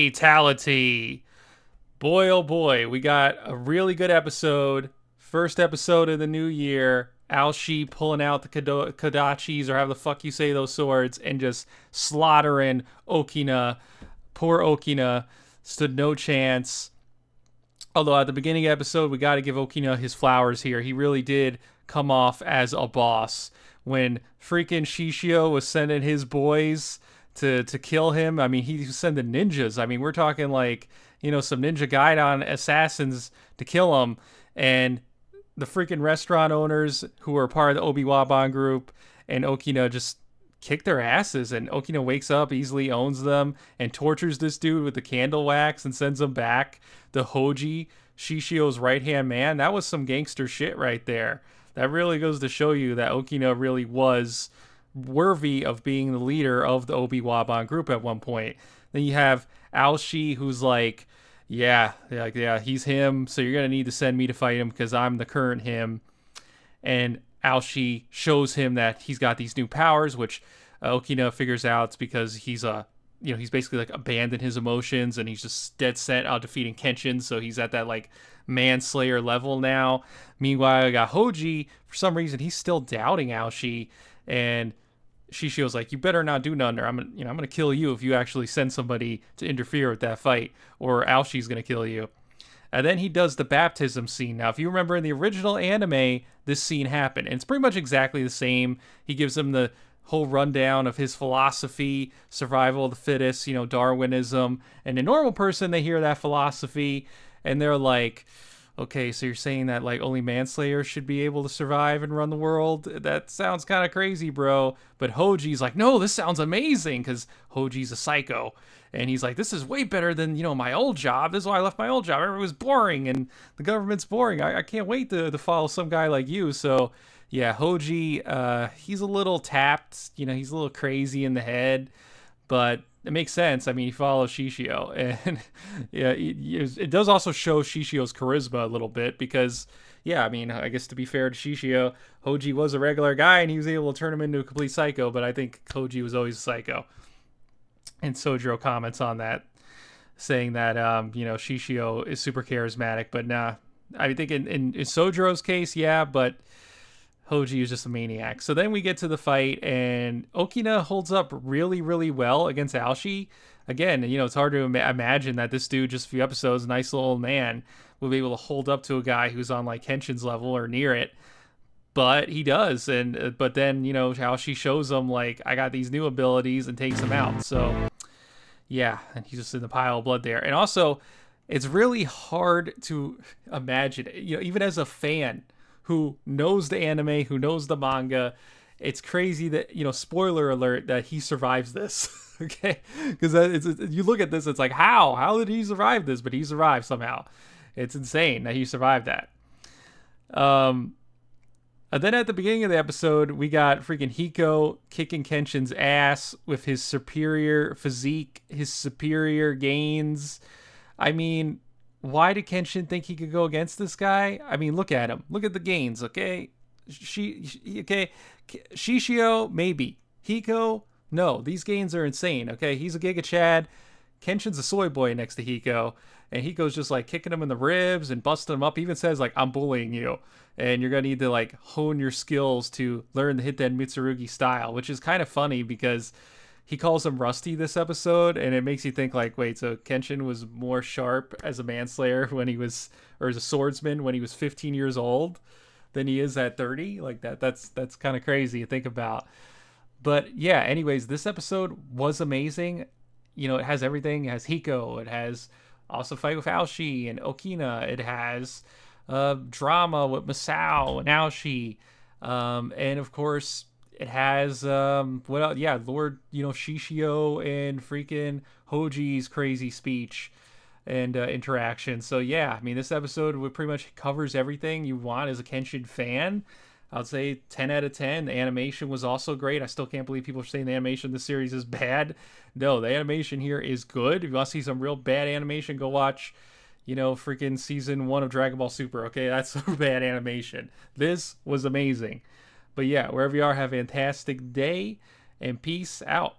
Fatality. Boy, oh boy, we got a really good episode. First episode of the new year. Aoshi pulling out the Kodachis, or however the fuck you say those swords, and just slaughtering Okina. Poor Okina stood no chance. Although at the beginning of the episode, we got to give Okina his flowers here. He really did come off as a boss. When freaking Shishio was sending his boys to kill him, I mean, he was sending ninjas. I mean, we're talking like, some Ninja Gaiden assassins to kill him. And the freaking restaurant owners who were part of the Obi-Wan group and Okina just kick their asses. And Okina wakes up, easily owns them, and tortures this dude with the candle wax and sends him back. The Hoji, Shishio's right-hand man, that was some gangster shit right there. That really goes to show you that Okina really was worthy of being the leader of the Obi-Wan group at one point. Then you have Alsi, who's like, yeah, he's him, so you're going to need to send me to fight him because I'm the current him. And Aoshi shows him that he's got these new powers, which Okina figures out it's because he's he's basically like abandoned his emotions and he's just dead set on defeating Kenshin, so he's at that like manslayer level now. Meanwhile, I got Hoji. For some reason, he's still doubting Aoshi, and Shishio's like, "You better not do nothing, or I'm gonna kill you if you actually send somebody to interfere with that fight, or Aoshi's gonna kill you." And then he does the baptism scene. Now, if you remember in the original anime, this scene happened, and it's pretty much exactly the same. He gives him the whole rundown of his philosophy, survival of the fittest, Darwinism. And a normal person, they hear that philosophy, and they're like, okay, so you're saying that like only manslayers should be able to survive and run the world? That sounds kind of crazy, bro. But Hoji's like, no, this sounds amazing, because Hoji's a psycho. And he's like, this is way better than, my old job. This is why I left my old job. It was boring, and the government's boring. I can't wait to follow some guy like you. So, yeah, Hoji, he's a little tapped. He's a little crazy in the head. But it makes sense. I mean, he follows Shishio. And, yeah, it does also show Shishio's charisma a little bit because, yeah, I mean, I guess to be fair to Shishio, Hoji was a regular guy, and he was able to turn him into a complete psycho. But I think Hoji was always a psycho. And Sojiro comments on that, saying that, Shishio is super charismatic. But nah, I think in Sojiro's case, yeah, but Hoji is just a maniac. So then we get to the fight, and Okina holds up really, really well against Aoshi. Again, it's hard to imagine that this dude, just a few episodes, nice little old man, will be able to hold up to a guy who's on like Kenshin's level or near it. But he does, but then, Aoshi shows him, like, I got these new abilities, and takes him out. So, yeah, and he's just in the pile of blood there. And also, it's really hard to imagine, even as a fan who knows the anime, who knows the manga, it's crazy that, spoiler alert, that he survives this, okay? Because you look at this, it's like, how did he survive this? But he survived somehow. It's insane that he survived that. And then at the beginning of the episode, we got freaking Hiko kicking Kenshin's ass with his superior physique, his superior gains. I mean, why did Kenshin think he could go against this guy? I mean, look at him. Look at the gains, okay? Okay, Shishio, maybe. Hiko, no. These gains are insane, okay? He's a Giga Chad. Kenshin's a soy boy next to Hiko. And Hiko's just like kicking him in the ribs and busting him up. He even says like, I'm bullying you. And you're going to need to like hone your skills to learn the Hitten Mitsurugi style, which is kind of funny because he calls him Rusty this episode. And it makes you think like, wait, so Kenshin was more sharp as a manslayer or as a swordsman when he was 15 years old than he is at 30? Like that's kind of crazy to think about. But yeah, anyways, this episode was amazing. It has everything. It has Hiko. It has also fight with Aoshi and Okina. It has drama with Masao and Aoshi. And of course, it has what else? Yeah, Lord, Shishio and freaking Hoji's crazy speech and interaction. So yeah, I mean, this episode pretty much covers everything you want as a Kenshin fan. I'd say 10 out of 10. The animation was also great. I still can't believe people are saying the animation in this series is bad. No, the animation here is good. If you want to see some real bad animation, go watch, freaking season 1 of Dragon Ball Super. Okay, that's some bad animation. This was amazing. But yeah, wherever you are, have a fantastic day, and peace out.